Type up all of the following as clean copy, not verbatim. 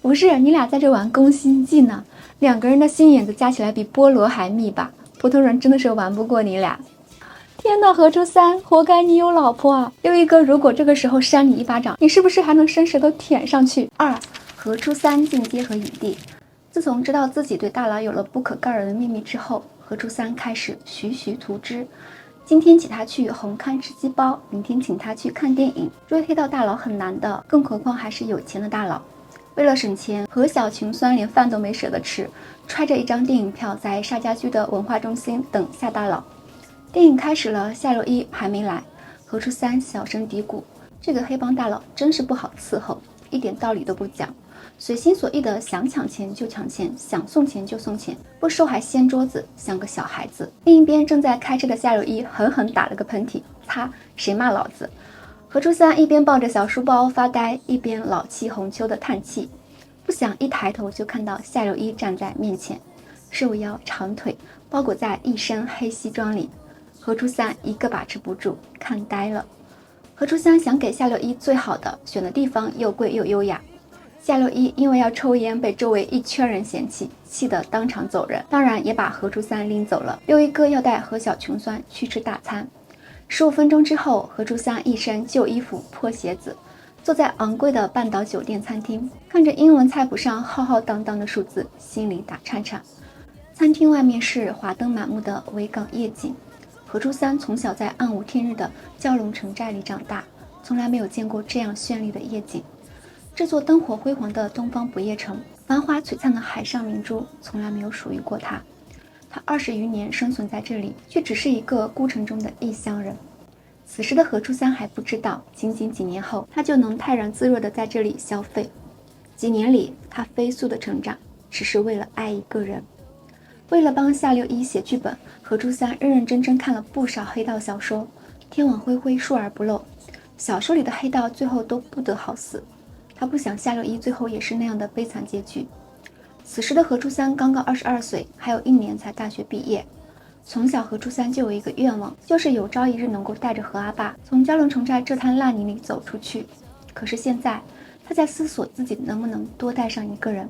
不是，你俩在这玩宫心计呢，两个人的心眼子加起来比菠萝还密吧？普通人真的是玩不过你俩。天呐，何初三，活该你有老婆啊！又一哥，如果这个时候扇你一巴掌，你是不是还能伸舌头舔上去？二，何初三进阶和影帝。自从知道自己对大佬有了不可告人的秘密之后，何初三开始徐徐图之。今天请他去红磡吃鸡包，明天请他去看电影。追黑道大佬很难的，更何况还是有钱的大佬。为了省钱，何小穷酸连饭都没舍得吃，揣着一张电影票在沙家浜的文化中心等夏大佬。电影开始了，夏六一还没来，何初三小声嘀咕：“这个黑帮大佬真是不好伺候，一点道理都不讲，随心所欲的想抢钱就抢钱，想送钱就送钱，不收还掀桌子，像个小孩子。”另一边正在开车的夏六一狠狠打了个喷嚏，擦，谁骂老子？何初三一边抱着小书包发呆，一边老气横秋的叹气。不想一抬头就看到夏六一站在面前，瘦腰长腿，包裹在一身黑西装里。何初三一个把持不住，看呆了。何初三想给夏六一最好的，选的地方又贵又优雅。夏六一因为要抽烟被周围一圈人嫌弃，气得当场走人，当然也把何初三拎走了。六一哥要带何小穷酸去吃大餐。15分钟之后，何初三一身旧衣服破鞋子，坐在昂贵的半岛酒店餐厅，看着英文菜谱上浩浩荡荡的数字，心里打颤颤。餐厅外面是华灯满目的维港夜景。何初三从小在暗无天日的蛟龙城寨里长大，从来没有见过这样绚丽的夜景。这座灯火辉煌的东方不夜城，繁华璀璨的海上明珠，从来没有属于过他。他20余年生存在这里，却只是一个孤城中的异乡人。此时的何初三还不知道，仅仅几年后，他就能泰然自若地在这里消费。几年里，他飞速的成长，只是为了爱一个人。为了帮夏六一写剧本，何初三认认真真看了不少黑道小说，天网恢恢，疏而不漏。小说里的黑道最后都不得好死，他不想夏六一最后也是那样的悲惨结局。此时的何初三刚刚22岁，还有1年才大学毕业。从小何初三就有一个愿望，就是有朝一日能够带着何阿爸从蛟龙城寨这滩烂泥里走出去。可是现在，他在思索自己能不能多带上一个人，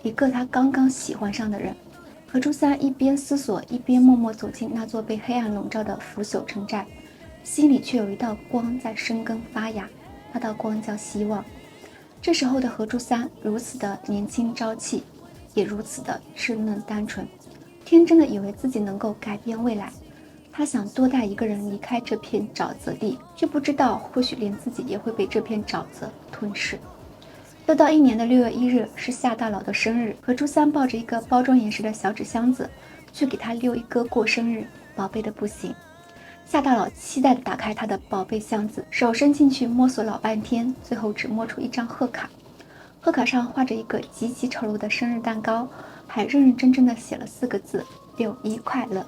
一个他刚刚喜欢上的人。何初三一边思索，一边默默走进那座被黑暗笼罩的腐朽城寨，心里却有一道光在生根发芽，那道光叫希望。这时候的何初三如此的年轻朝气，也如此的稚嫩单纯，天真的以为自己能够改变未来。他想多带一个人离开这片沼泽地，却不知道或许连自己也会被这片沼泽吞噬。又到1年的6月1日是夏大佬的生日，何初三抱着一个包装严实的小纸箱子去给他六一哥过生日，宝贝的不行。夏大佬期待地打开他的宝贝箱子，手伸进去摸索老半天，最后只摸出一张贺卡。贺卡上画着一个极其丑陋的生日蛋糕，还认认真真地写了4个字：61快乐。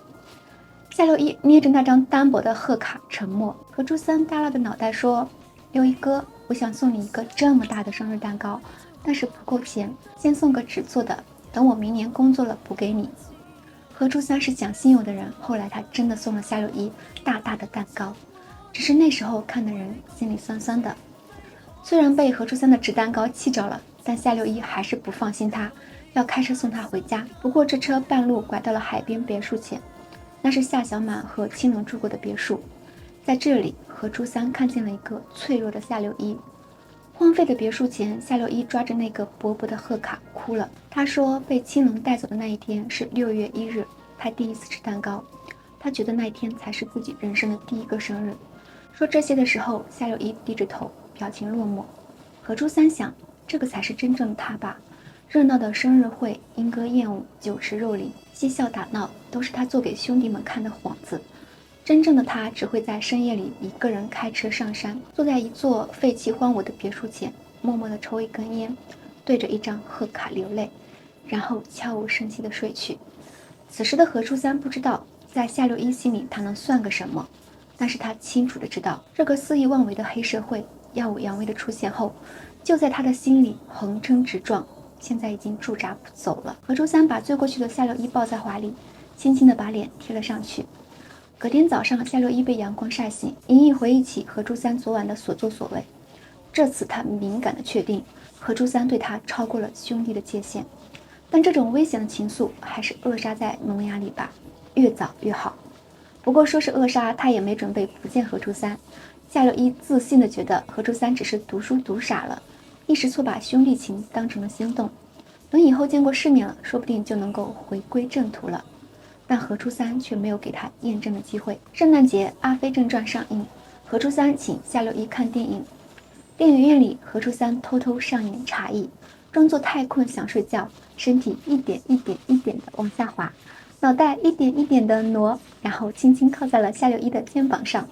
夏六一捏着那张单薄的贺卡沉默。何初三耷拉着脑袋说：“六一哥，我想送你一个这么大的生日蛋糕，但是不够钱，先送个纸做的，等我明年工作了补给你。”何初三是讲信用的人，后来他真的送了夏六一大大的蛋糕，只是那时候看的人心里酸酸的。虽然被何初三的纸蛋糕气着了，但夏六一还是不放心他，要开车送他回家。不过这车半路拐到了海边别墅前，那是夏小满和青龙住过的别墅。在这里，何初三看见了一个脆弱的夏六一。荒废的别墅前，夏六一抓着那个薄薄的贺卡哭了。他说被青龙带走的那一天是6月1日，他第一次吃蛋糕，他觉得那一天才是自己人生的第1个生日。说这些的时候，夏六一低着头，表情落寞。何初三想，这个才是真正的他吧。热闹的生日会，莺歌燕舞，酒池肉林，嬉笑打闹，都是他做给兄弟们看的幌子。真正的他只会在深夜里一个人开车上山，坐在一座废弃荒芜的别墅前，默默地抽一根烟，对着一张贺卡流泪，然后悄无声息地睡去。此时的何初三不知道，在夏六一心里他能算个什么，但是他清楚地知道，这个肆意妄为的黑社会耀武扬威的出现后，就在他的心里横冲直撞，现在已经驻扎不走了。何初三把醉过去的夏六一抱在怀里，轻轻地把脸贴了上去。隔天早上，夏六一被阳光晒醒，隐隐回忆起何初三昨晚的所作所为。这次他敏感地确定何初三对他超过了兄弟的界限，但这种危险的情愫还是扼杀在萌芽里吧，越早越好。不过说是扼杀，他也没准备不见何初三。夏六一自信地觉得何初三只是读书读傻了，一时错把兄弟情当成了心动，等以后见过世面了，说不定就能够回归正途了。但何初三却没有给他验证的机会。圣诞节《阿飞正传》上映，何初三请夏六一看电影。电影院里，何初三偷偷上演茶艺，装作太困想睡觉，身体一点一点的往下滑，脑袋一点一点的挪，然后轻轻靠在了夏六一的肩膀上。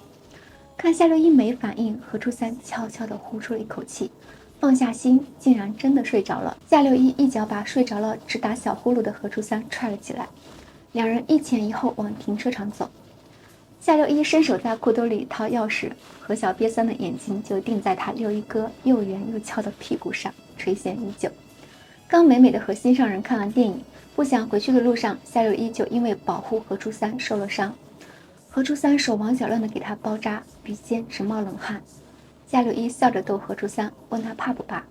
看夏六一没反应，何初三悄悄地呼出了一口气，放下心，竟然真的睡着了。夏六一一脚把睡着了直打小呼噜的何初三踹了起来，两人一前一后往停车场走。夏六一伸手在裤兜里掏钥匙，何小瘪三的眼睛就定在他六一哥又圆又翘的屁股上，垂涎已久。刚美美的和心上人看完电影，不想回去的路上，夏六一就因为保护何初三受了伤。何初三手忙脚乱地给他包扎，鼻尖直冒冷汗。夏六一笑着逗何初三，问他怕不怕。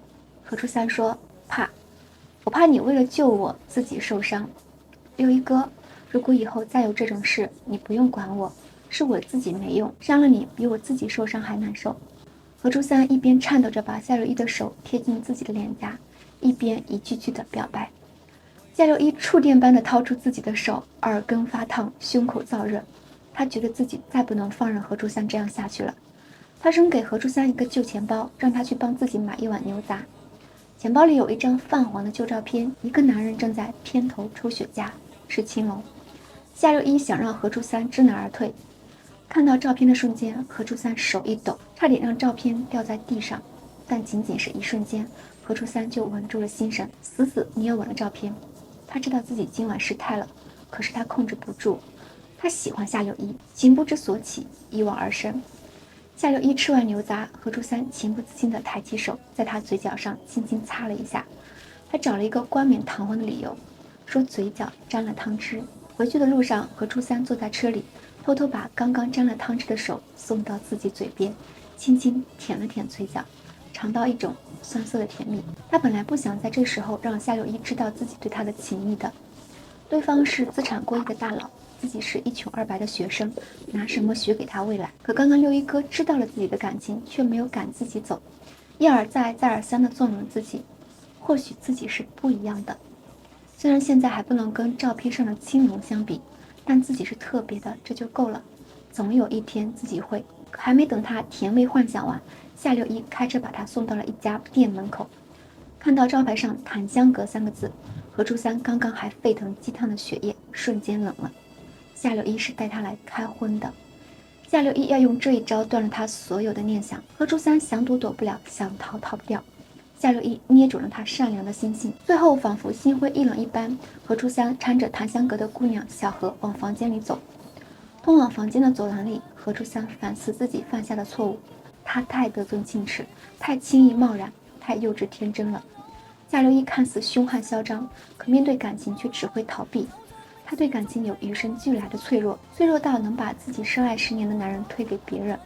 何初三说怕，我怕你为了救我自己受伤。六一哥，如果以后再有这种事，你不用管我，是我自己没用，伤了你比我自己受伤还难受。何初三一边颤抖着把夏六一的手贴近自己的脸颊，一边一句句的表白。夏六一触电般的掏出自己的手，耳根发烫，胸口燥热。他觉得自己再不能放任何初三这样下去了。他扔给何初三一个旧钱包，让他去帮自己买一碗牛杂。钱包里有一张泛黄的旧照片，一个男人正在片头抽雪茄，是青龙。夏六一想让何初三知难而退，看到照片的瞬间，何初三手一抖，差点让照片掉在地上，但仅仅是一瞬间，何初三就稳住了心神，死死捏稳了照片。他知道自己今晚失态了，可是他控制不住。他喜欢夏六一，情不知所起，一往而深。夏六一吃完牛杂，何初三情不自禁地抬起手，在他嘴角上轻轻擦了一下，还找了一个冠冕堂皇的理由，说嘴角沾了汤汁。回去的路上，何初三坐在车里，偷偷把刚刚沾了汤汁的手送到自己嘴边，轻轻舔了舔嘴角，尝到一种酸涩的甜蜜。他本来不想在这时候让夏六一知道自己对他的情意的，对方是资产过亿的大佬，自己是一穷二白的学生，拿什么许给他未来？可刚刚六一哥知道了自己的感情，却没有赶自己走，一而再再而三地纵容自己。或许自己是不一样的，虽然现在还不能跟照片上的青龙相比，但自己是特别的，这就够了。总有一天自己会。可还没等他甜味幻想完，夏六一开车把他送到了一家店门口。看到招牌上檀香阁3个字，何初三刚刚还沸腾激烫的血液瞬间冷了。夏六一是带他来开荤的，夏六一要用这一招断了他所有的念想。何初三想躲躲不了，想逃逃不掉。夏六一捏准了他善良的心性，最后仿佛心灰意冷一般，何初三搀着檀香阁的姑娘小何往房间里走。通往房间的走廊里，何初三反思自己犯下的错误，他太得寸进尺，太轻易贸然，太幼稚天真了。夏六一看似凶悍嚣张，可面对感情却只会逃避。他对感情有与生俱来的脆弱，脆弱到能把自己深爱10年的男人推给别人。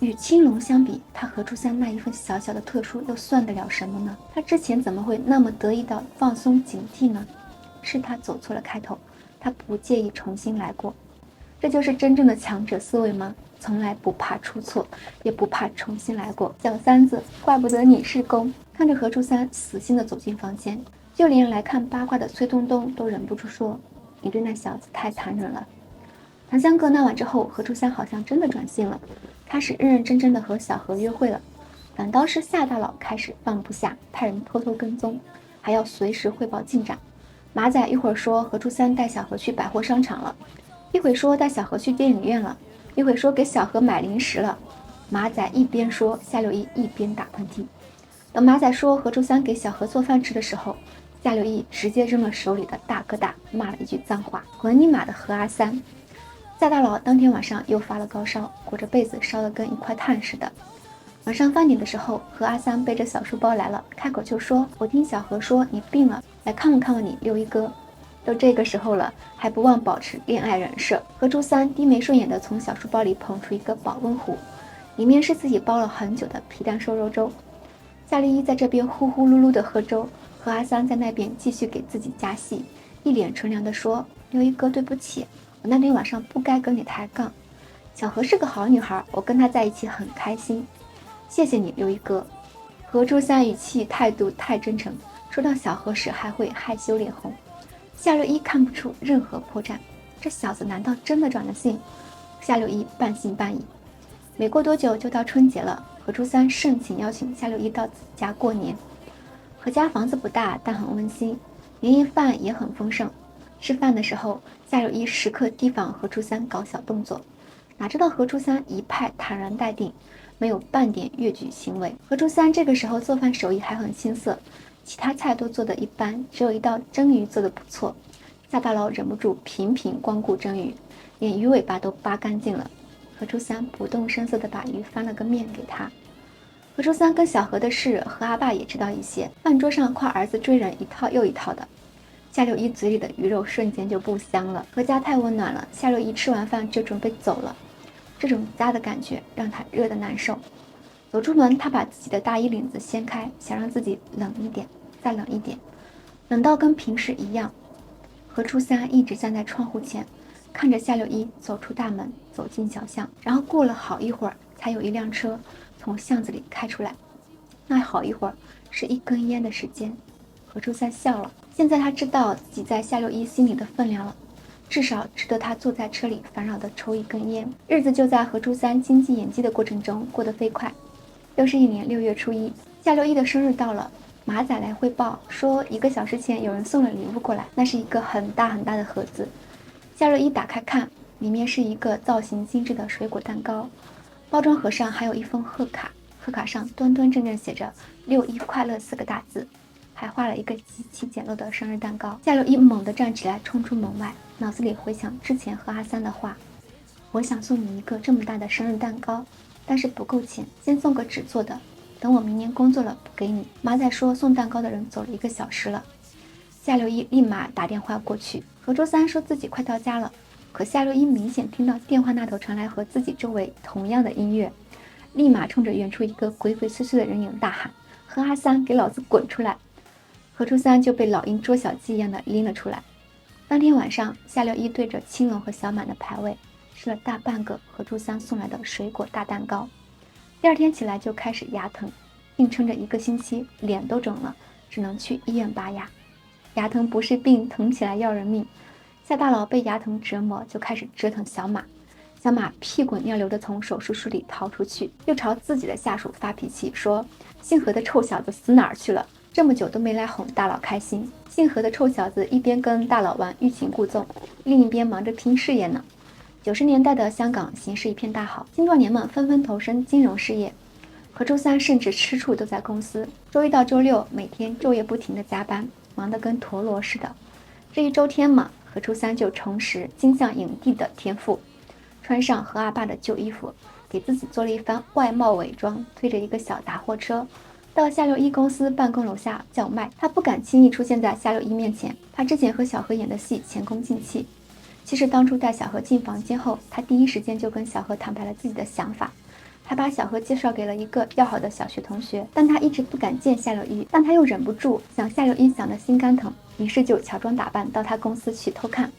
与青龙相比，他何初三那一份小小的特殊又算得了什么呢？他之前怎么会那么得意到放松警惕呢？是他走错了开头，他不介意重新来过。这就是真正的强者思维吗？从来不怕出错，也不怕重新来过。小三子，怪不得你是公。看着何初三死心地走进房间，就连来看八卦的崔东东都忍不住说：“你对那小子太残忍了。”檀香阁那晚之后，何初三好像真的转性了，开始认认真真的和小何约会了。反倒是夏大佬开始放不下，派人偷偷跟踪，还要随时汇报进展。马仔一会儿说何初三带小何去百货商场了，一会说带小何去电影院了，一会说给小何买零食了。马仔一边说，夏六一一边打喷嚏。等马仔说何初三给小何做饭吃的时候，夏六一直接扔了手里的大哥大，骂了一句脏话：“滚你妈的何阿三！”夏大佬当天晚上又发了高烧，裹着被子烧得跟一块炭似的。晚上饭点的时候，何阿三背着小书包来了，开口就说：“我听小何说你病了，来看望看望你六一哥。”都这个时候了，还不忘保持恋爱人设。何初三低眉顺眼地从小书包里捧出一个保温壶，里面是自己煲了很久的皮蛋瘦肉粥。夏令一在这边呼呼噜噜的喝粥，何阿三在那边继续给自己加戏，一脸纯良的说：“刘一哥，对不起，我那天晚上不该跟你抬杠。小何是个好女孩，我跟她在一起很开心。谢谢你，刘一哥。”何初三语气态度太真诚，说到小何时还会害羞脸红。夏六一看不出任何破绽，这小子难道真的长得信？夏六一半信半疑。没过多久就到春节了，何初三盛情邀请夏六一到自己家过年。何家房子不大，但很温馨，年夜饭也很丰盛。吃饭的时候，夏六一时刻提防何初三搞小动作，哪知道何初三一派坦然待定，没有半点越矩行为。何初三这个时候做饭手艺还很青涩，其他菜都做得一般，只有一道蒸鱼做得不错。夏大佬忍不住频频光顾蒸鱼，连鱼尾巴都扒干净了。何初三不动声色地把鱼翻了个面给他。何初三跟小何的事，何阿爸也知道一些，饭桌上夸儿子追人一套又一套的。夏六一嘴里的鱼肉瞬间就不香了。何家太温暖了，夏六一吃完饭就准备走了，这种家的感觉让他热得难受。走出门，他把自己的大衣领子掀开，想让自己冷一点，再冷一点，冷到跟平时一样。何初三一直站在窗户前，看着夏六一走出大门，走进小巷，然后过了好一会儿，才有一辆车从巷子里开出来。那好一会儿是一根烟的时间。何初三笑了，现在他知道自己在夏六一心里的分量了，至少值得他坐在车里烦扰地抽一根烟。日子就在何初三精进演技的过程中过得飞快。又是一年6月初1，夏六一的生日到了，马仔来汇报说1个小时前有人送了礼物过来，那是一个很大很大的盒子。夏六一打开看，里面是一个造型精致的水果蛋糕，包装盒上还有一封贺卡，贺卡上端端正正写着“61快乐”4个大字，还画了一个极其简陋的生日蛋糕。夏六一猛地站起来，冲出门外，脑子里回想之前和阿三的话：“我想送你一个这么大的生日蛋糕，但是不够钱，先送个纸做的，等我明年工作了补给你。”马仔说送蛋糕的人走了1个小时了。夏六一立马打电话过去，何周三说自己快到家了，可夏六一明显听到电话那头传来和自己周围同样的音乐，立马冲着远处一个鬼鬼祟祟的人影大喊：“何阿三，给老子滚出来！”何初三就被老鹰捉小鸡一样的拎了出来。当天晚上，夏六一对着青龙和小满的牌位吃了大半个何初三送来的水果大蛋糕。第二天起来就开始牙疼，硬撑着1个星期，脸都肿了，只能去医院拔牙。牙疼不是病，疼起来要人命。夏大佬被牙疼折磨，就开始折腾小马。小马屁滚尿流地从手术室里逃出去，又朝自己的下属发脾气，说：“姓何的臭小子死哪儿去了？这么久都没来哄大佬开心。”姓何的臭小子一边跟大佬玩欲擒故纵，另一边忙着拼事业呢。90年代的香港形势一片大好，青壮年们纷纷投身金融事业。何周三甚至吃处都在公司，周一到周六每天昼夜不停地加班，忙得跟陀螺似的。这一周天嘛，何初三就重拾金像影帝的天赋，穿上何阿爸的旧衣服，给自己做了一番外贸伪装，推着一个小杂货车到夏六一公司办公楼下叫卖。他不敢轻易出现在夏六一面前，怕之前和小何演的戏前功尽弃。其实当初带小何进房间后，他第一时间就跟小何坦白了自己的想法，他把小何介绍给了一个要好的小学同学，但他一直不敢见夏六一，但他又忍不住想夏六一想得心肝疼，于是就乔装打扮到他公司去偷看。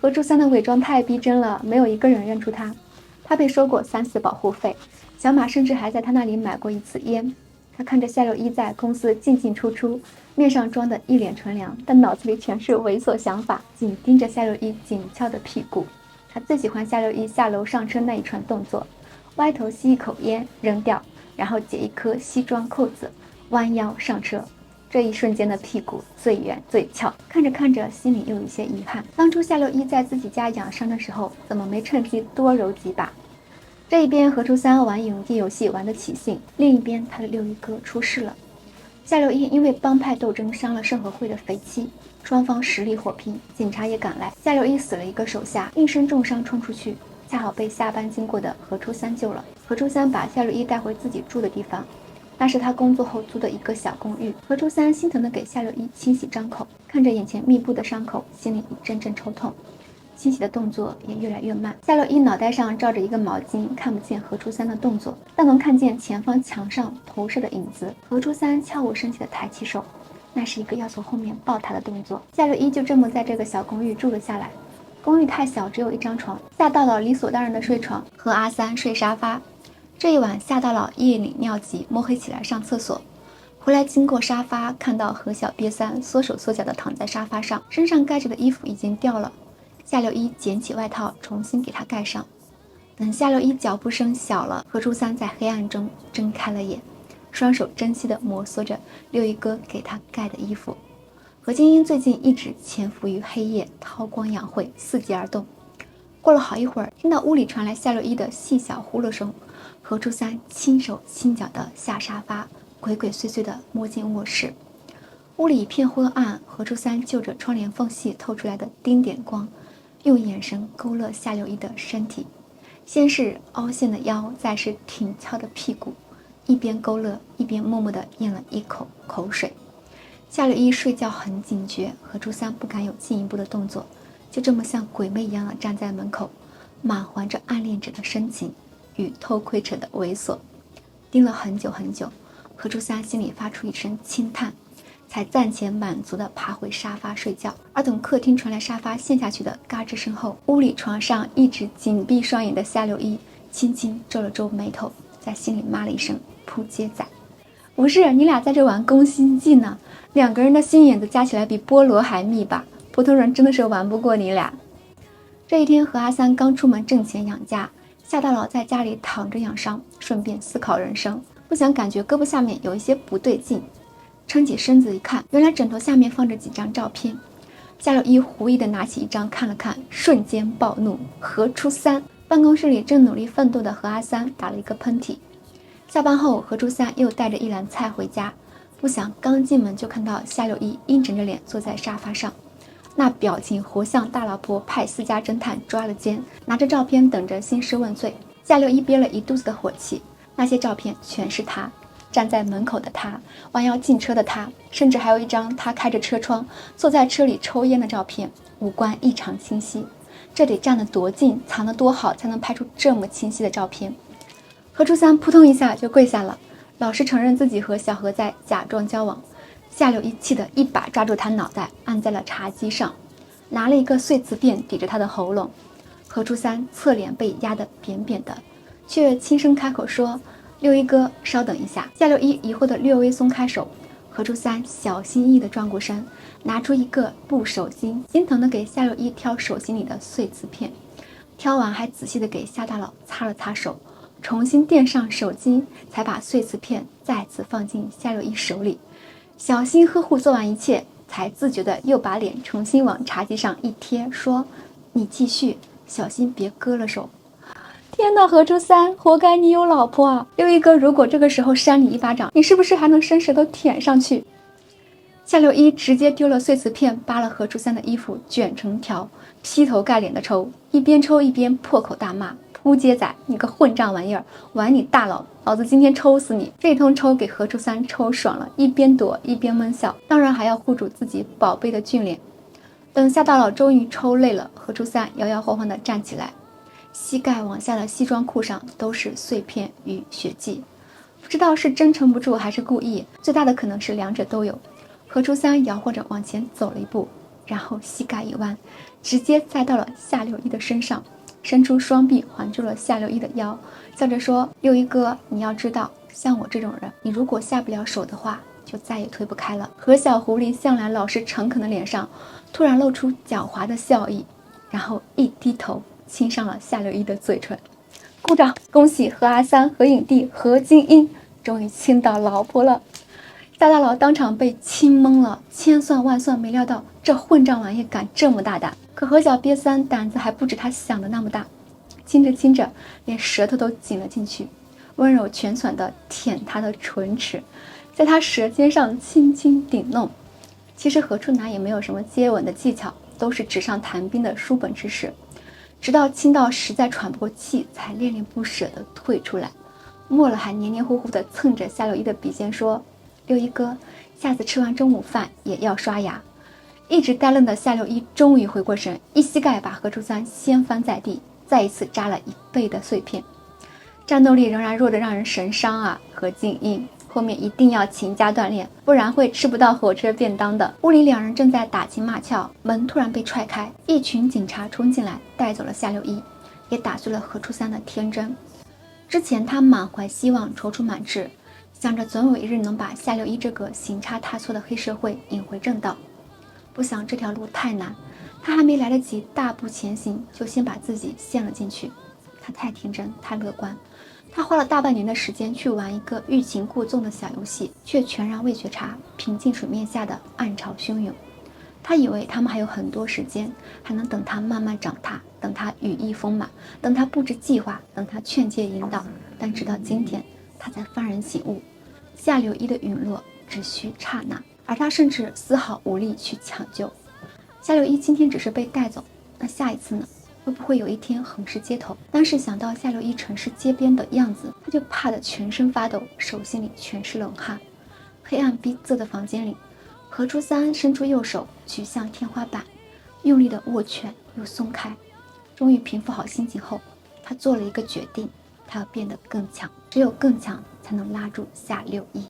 何初三的伪装太逼真了，没有一个人认出他。他被收过3次保护费，小马甚至还在他那里买过1次烟。他看着夏六一在公司进进出出，面上装的一脸纯良，但脑子里全是猥琐想法，紧盯着夏六一紧翘的屁股。他最喜欢夏六一下楼上车那一串动作：歪头吸一口烟扔掉，然后解一颗西装扣子，弯腰上车。这一瞬间的屁股最圆最翘，看着看着心里又有一些遗憾，当初夏六一在自己家养伤的时候，怎么没趁机多揉几把。这一边何初三玩影帝游戏玩得起兴，另一边他的六一哥出事了。夏六一因为帮派斗争伤了盛和会的肥妻，双方实力火拼，警察也赶来，夏六一死了一个手下，应声重伤冲出去，恰好被下班经过的何初三救了。何初三把夏六一带回自己住的地方，那是他工作后租的一个小公寓。何初三心疼地给夏六一清洗伤口，看着眼前密布的伤口，心里一阵阵抽痛。清洗的动作也越来越慢。夏六一脑袋上罩着一个毛巾，看不见何初三的动作，但能看见前方墙上投射的影子。何初三悄无声息地抬起手，那是一个要从后面抱他的动作。夏六一就这么在这个小公寓住了下来。公寓太小，只有一张床，夏大佬理所当然的睡床，和阿三睡沙发。这一晚，夏大佬夜里尿急，摸黑起来上厕所。回来经过沙发，看到何小瘪三缩手缩脚的躺在沙发上，身上盖着的衣服已经掉了。夏六一捡起外套，重新给他盖上。等夏六一脚步声小了，何初三在黑暗中睁开了眼，双手珍惜地摩挲着六一哥给他盖的衣服。何晶英最近一直潜伏于黑夜，韬光养晦，伺机而动。过了好一会儿，听到屋里传来夏六一的细小呼噜声，何初三轻手轻脚地下沙发，鬼鬼祟祟地摸进卧室。屋里一片昏暗，何初三就着窗帘缝隙透出来的丁点光，用眼神勾勒夏六一的身体，先是凹陷的腰，再是挺翘的屁股，一边勾勒一边默默地咽了一口口水。夏六一睡觉很警觉，何初三不敢有进一步的动作，就这么像鬼魅一样的站在门口，满怀着暗恋者的深情与偷窥者的猥琐。盯了很久很久，何初三心里发出一声轻叹，才暂且满足地爬回沙发睡觉。而等客厅传来沙发陷下去的嘎吱声后，屋里床上一直紧闭双眼的夏六一轻轻皱了皱眉头，在心里骂了一声扑街仔。不是，你俩在这玩宫心计呢，两个人的心眼子加起来比菠萝还密吧，普通人真的是玩不过你俩。这一天，何阿三刚出门挣钱养家，夏大佬在家里躺着养伤，顺便思考人生，不想感觉胳膊下面有一些不对劲，撑起身子一看，原来枕头下面放着几张照片。夏六一狐疑地拿起一张看了看，瞬间暴怒。何初三。办公室里正努力奋斗的何阿三打了一个喷嚏。下班后，何初三又带着一篮菜回家，不想刚进门就看到夏六一阴沉着脸坐在沙发上，那表情活像大老婆派私家侦探抓了奸，拿着照片等着兴师问罪。夏六一憋了一肚子的火气，那些照片全是他，站在门口的他，弯腰进车的他，甚至还有一张他开着车窗坐在车里抽烟的照片，五官异常清晰。这得站得多近，藏得多好，才能拍出这么清晰的照片。何初三扑通一下就跪下了，老实承认自己和小何在假装交往。夏六一气得一把抓住他脑袋，按在了茶几上，拿了一个碎瓷片抵着他的喉咙。何初三侧脸被压得扁扁的，却轻声开口说：“六一哥，稍等一下。”夏六一疑惑地略微松开手，何初三小心翼翼地转过身，拿出一个布手巾，心疼地给夏六一挑手心里的碎瓷片，挑完还仔细地给夏大佬擦了擦手，重新垫上手巾，才把碎瓷片再次放进夏六一手里，小心呵护做完一切，才自觉地又把脸重新往茶几上一贴，说：“你继续，小心别割了手。”天哪，何初三，活该你有老婆啊！六一哥如果这个时候扇你一巴掌，你是不是还能伸舌头舔上去？夏六一直接丢了碎瓷片，扒了何初三的衣服卷成条，劈头盖脸的抽，一边抽一边破口大骂：“扑街仔，你个混账玩意儿，玩你大佬，老子今天抽死你！”这通抽给何初三抽爽了，一边躲一边闷笑，当然还要护住自己宝贝的俊脸。等夏大佬终于抽累了，何初三摇摇晃晃地站起来，膝盖往下的西装裤上都是碎片与血迹，不知道是真撑不住还是故意，最大的可能是两者都有。何初三摇晃着往前走了一步，然后膝盖一弯，直接栽到了夏六一的身上，伸出双臂环住了夏六一的腰，笑着说：“六一哥，你要知道，像我这种人，你如果下不了手的话，就再也推不开了。”何小狐狸向来老实诚恳的脸上突然露出狡猾的笑意，然后一低头亲上了夏六一的嘴唇。鼓掌，恭喜何阿三、何影帝、何晶英终于亲到老婆了。夏大佬当场被亲懵了，千算万算没料到这混账玩意敢这么大胆。可何小瘪三胆子还不止他想的那么大，亲着亲着连舌头都紧了进去，温柔蜷喘地舔他的唇齿，在他舌尖上轻轻顶弄。其实何处男也没有什么接吻的技巧，都是纸上谈兵的书本知识，直到亲到实在喘不过气，才恋恋不舍地退出来，末了还黏黏糊糊地蹭着夏六一的鼻尖说：“六一哥，下次吃完中午饭也要刷牙。”一直呆愣的夏六一终于回过神，一膝盖把何初三掀翻在地，再一次扎了1倍的碎片。战斗力仍然弱得让人神伤啊！何静英后面一定要勤加锻炼，不然会吃不到火车便当的。屋里2人正在打情骂俏，门突然被踹开，一群警察冲进来，带走了夏六一，也打碎了何初三的天真。之前他满怀希望，踌躇满志，想着总有一日能把夏六一这个行差踏错的黑社会引回正道。不想这条路太难，他还没来得及大步前行，就先把自己陷了进去。他太天真，太乐观。他花了大半年的时间去玩一个欲擒故纵的小游戏，却全然未觉察平静水面下的暗潮汹涌。他以为他们还有很多时间，还能等他慢慢长大，等他羽翼丰满，等他布置计划，等他劝诫引导。但直到今天，他才幡然醒悟，夏六一的陨落只需刹那，而他甚至丝毫无力去抢救。夏六一今天只是被带走，那下一次呢？会不会有一天横尸街头？当时想到夏六一城市街边的样子，他就怕得全身发抖，手心里全是冷汗。黑暗逼仄的房间里，何初三伸出右手举向天花板，用力的握拳又松开。终于平复好心情后，他做了一个决定，他要变得更强，只有更强才能拉住夏六一。